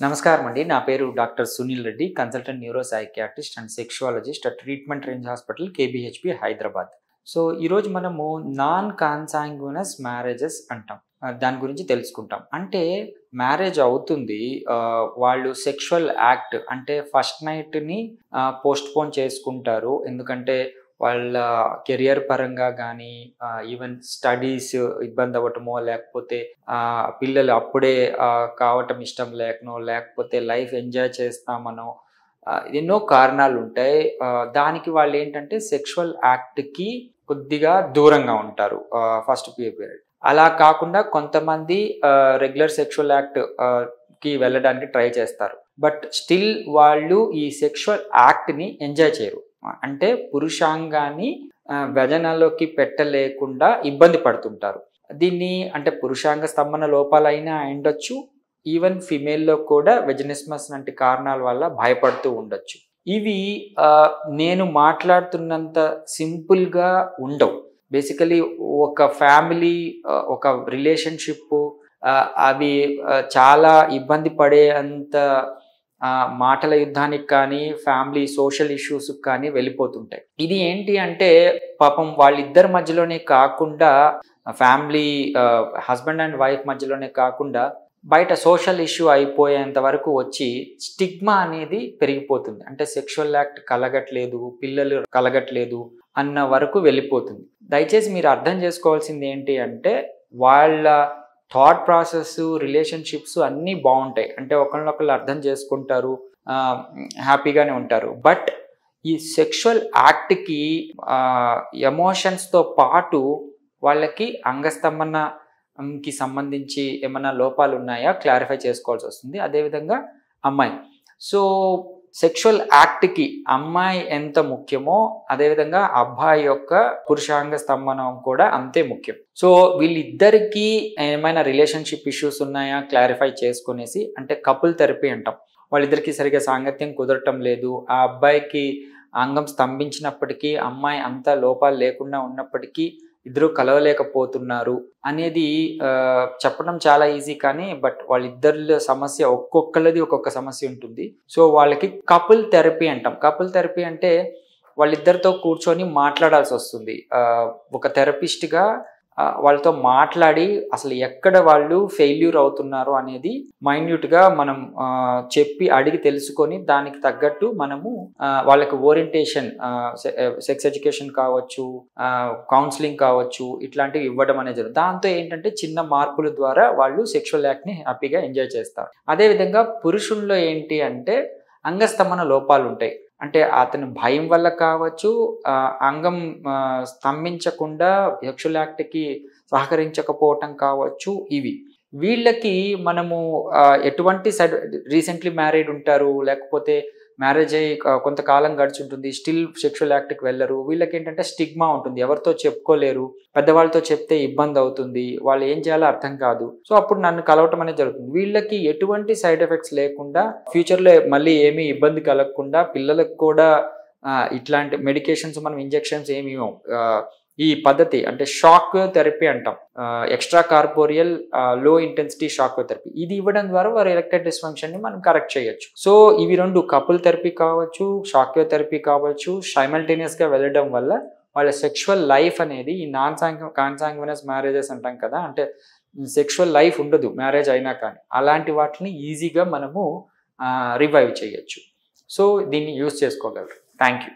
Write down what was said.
నమస్కారం అండి. నా పేరు doctor Sunil Reddy, consultant neuro psychiatrist and sexologist at treatment range hospital కేబీహెచ్పి Hyderabad. So ఈరోజు మనము నాన్ కాన్సాంగ్యునస్ మ్యారేజెస్ అంటాం. దాని గురించి తెలుసుకుంటాం. అంటే మ్యారేజ్ అవుతుంది, వాళ్ళు సెక్షువల్ యాక్ట్ అంటే ఫస్ట్ నైట్ని పోస్ట్పోన్ చేసుకుంటారు. ఎందుకంటే వాళ్ళ కెరియర్ పరంగా కానీ, ఈవెన్ స్టడీస్ ఇబ్బంది అవ్వటమో, లేకపోతే పిల్లలు అప్పుడే కావటం ఇష్టం లేకనో, లేకపోతే లైఫ్ ఎంజాయ్ చేస్తామనో, ఎన్నో కారణాలు ఉంటాయి. దానికి వాళ్ళు ఏంటంటే సెక్షువల్ యాక్ట్కి కొద్దిగా దూరంగా ఉంటారు ఫస్ట్ పీరియడ్. అలా కాకుండా కొంతమంది రెగ్యులర్ సెక్షువల్ యాక్ట్ కి వెళ్ళడానికి ట్రై చేస్తారు. బట్ స్టిల్ వాళ్ళు ఈ సెక్షువల్ యాక్ట్ని ఎంజాయ్ చేయరు. అంటే పురుషాంగాన్ని వ్యజనలోకి పెట్టలేకుండా ఇబ్బంది పడుతుంటారు. దీన్ని అంటే పురుషాంగ స్తంభన లోపాలైనా ఉండొచ్చు, ఈవెన్ ఫిమేల్లో కూడా వెజనిస్మస్ వంటి కారణాల వల్ల భయపడుతూ ఉండొచ్చు. ఇవి నేను మాట్లాడుతున్నంత సింపుల్గా ఉండవు. బేసికలీ ఒక ఫ్యామిలీ, ఒక రిలేషన్షిప్ అవి చాలా ఇబ్బంది పడే అంత మాటల యుద్ధానికి కానీ, ఫ్యామిలీ సోషల్ ఇష్యూస్కి కానీ వెళ్ళిపోతుంటాయి. ఇది ఏంటి అంటే పాపం వాళ్ళిద్దరి మధ్యలోనే కాకుండా, ఫ్యామిలీ హస్బెండ్ అండ్ వైఫ్ మధ్యలోనే కాకుండా బయట సోషల్ ఇష్యూ అయిపోయేంత వరకు వచ్చి స్టిగ్మా అనేది పెరిగిపోతుంది. అంటే సెక్షువల్ యాక్ట్ కలగట్లేదు, పిల్లలు కలగట్లేదు అన్న వరకు వెళ్ళిపోతుంది. దయచేసి మీరు అర్థం చేసుకోవాల్సింది ఏంటి అంటే, వాళ్ళ థాట్ ప్రాసెస్, రిలేషన్షిప్స్ అన్నీ బాగుంటాయి. అంటే ఒకళ్ళనొకళ్ళు అర్థం చేసుకుంటారు, హ్యాపీగానే ఉంటారు. బట్ ఈ సెక్షువల్ యాక్ట్కి ఎమోషన్స్తో పాటు వాళ్ళకి అంగస్తంభనకి సంబంధించి ఏమైనా లోపాలు ఉన్నాయా క్లారిఫై చేసుకోవాల్సి వస్తుంది. అదేవిధంగా అమ్మాయి. సో సెక్షువల్ యాక్ట్కి అమ్మాయి ఎంత ముఖ్యమో, అదేవిధంగా అబ్బాయి యొక్క పురుషాంగ స్తంభనం కూడా అంతే ముఖ్యం. సో వీళ్ళిద్దరికీ ఏమైనా రిలేషన్షిప్ ఇష్యూస్ ఉన్నాయా క్లారిఫై చేసుకునేసి, అంటే కపుల్ థెరపీ అంటాం. వాళ్ళిద్దరికీ సరిగా సాంగత్యం కుదరటం లేదు, ఆ అబ్బాయికి అంగం స్తంభించినప్పటికీ, అమ్మాయి అంత లోపాలు లేకుండా ఉన్నప్పటికీ ఇద్దరు కలవలేకపోతున్నారు అనేది చెప్పడం చాలా ఈజీ. కానీ బట్ వాళ్ళిద్దరి సమస్య ఒక్కొక్కరిది ఒక్కొక్క సమస్య ఉంటుంది. సో వాళ్ళకి కపుల్ థెరపీ అంటాం. కపుల్ థెరపీ అంటే వాళ్ళిద్దరితో కూర్చొని మాట్లాడాల్సి వస్తుంది. ఒక థెరపిస్ట్గా వాళ్ళతో మాట్లాడి అసలు ఎక్కడ వాళ్ళు ఫెయిల్యూర్ అవుతున్నారు అనేది మైన్యూట్గా మనం చెప్పి అడిగి తెలుసుకొని, దానికి తగ్గట్టు మనము వాళ్ళకి ఓరియంటేషన్, సెక్స్ ఎడ్యుకేషన్ కావచ్చు, కౌన్సిలింగ్ కావచ్చు, ఇట్లాంటివి ఇవ్వడం అనేది జరుగుతుంది. దాంతో ఏంటంటే చిన్న మార్పుల ద్వారా వాళ్ళు సెక్షువల్ యాక్ట్ని హ్యాపీగా ఎంజాయ్ చేస్తారు. అదేవిధంగా పురుషుల్లో ఏంటి అంటే అంగస్తంభన లోపాలు ఉంటాయి. అంటే అతని భయం వల్ల కావచ్చు, అంగం స్తంభించకుండా సెక్షువల్ యాక్ట్కి సహకరించకపోవటం కావచ్చు. వీళ్ళకి మనము ఎటువంటి రీసెంట్లీ మ్యారీడ్ ఉంటారు, లేకపోతే మ్యారేజ్ అయ్యి కొంతకాలం గడిచుంటుంది, స్టిల్ సెక్షువల్ యాక్ట్కి వెళ్ళరు. వీళ్ళకి ఏంటంటే స్టిగ్మా ఉంటుంది, ఎవరితో చెప్పుకోలేరు, పెద్దవాళ్ళతో చెప్తే ఇబ్బంది అవుతుంది, వాళ్ళు ఏం చేయాలో అర్థం కాదు. సో అప్పుడు నన్ను కలవటం అనేది జరుగుతుంది. వీళ్ళకి ఎటువంటి సైడ్ ఎఫెక్ట్స్ లేకుండా, ఫ్యూచర్లో మళ్ళీ ఏమీ ఇబ్బంది కలగకుండా, పిల్లలకు కూడా ఇట్లాంటి మెడికేషన్స్, మనం ఇంజెక్షన్స్ ఏమి ఇవ్వం. ఈ పద్ధతి అంటే షాక్ థెరపీ అంటాం, ఎక్స్ట్రా కార్పోరియల్ లో ఇంటెన్సిటీ షాక్ థెరపీ. ఇది ఇవ్వడం ద్వారా వారి ఎరెక్టైల్ డిస్ఫంక్షన్ ని మనం కరెక్ట్ చేయొచ్చు. సో ఇవి రెండు, కపుల్ థెరపీ కావచ్చు, షాక్ థెరపీ కావచ్చు, సైమల్టేనియస్ గా వెళ్ళడం వల్ల వాళ్ళ సెక్షువల్ లైఫ్ అనేది, ఈ కాన్సాంగ్యునస్ మ్యారేజెస్ అంటాం కదా, అంటే సెక్షువల్ లైఫ్ ఉండదు మ్యారేజ్ అయినా కానీ, అలాంటి వాటిని ఈజీగా మనము రివైవ్ చేయొచ్చు. సో దీన్ని యూజ్ చేసుకోగలరు. Thank you.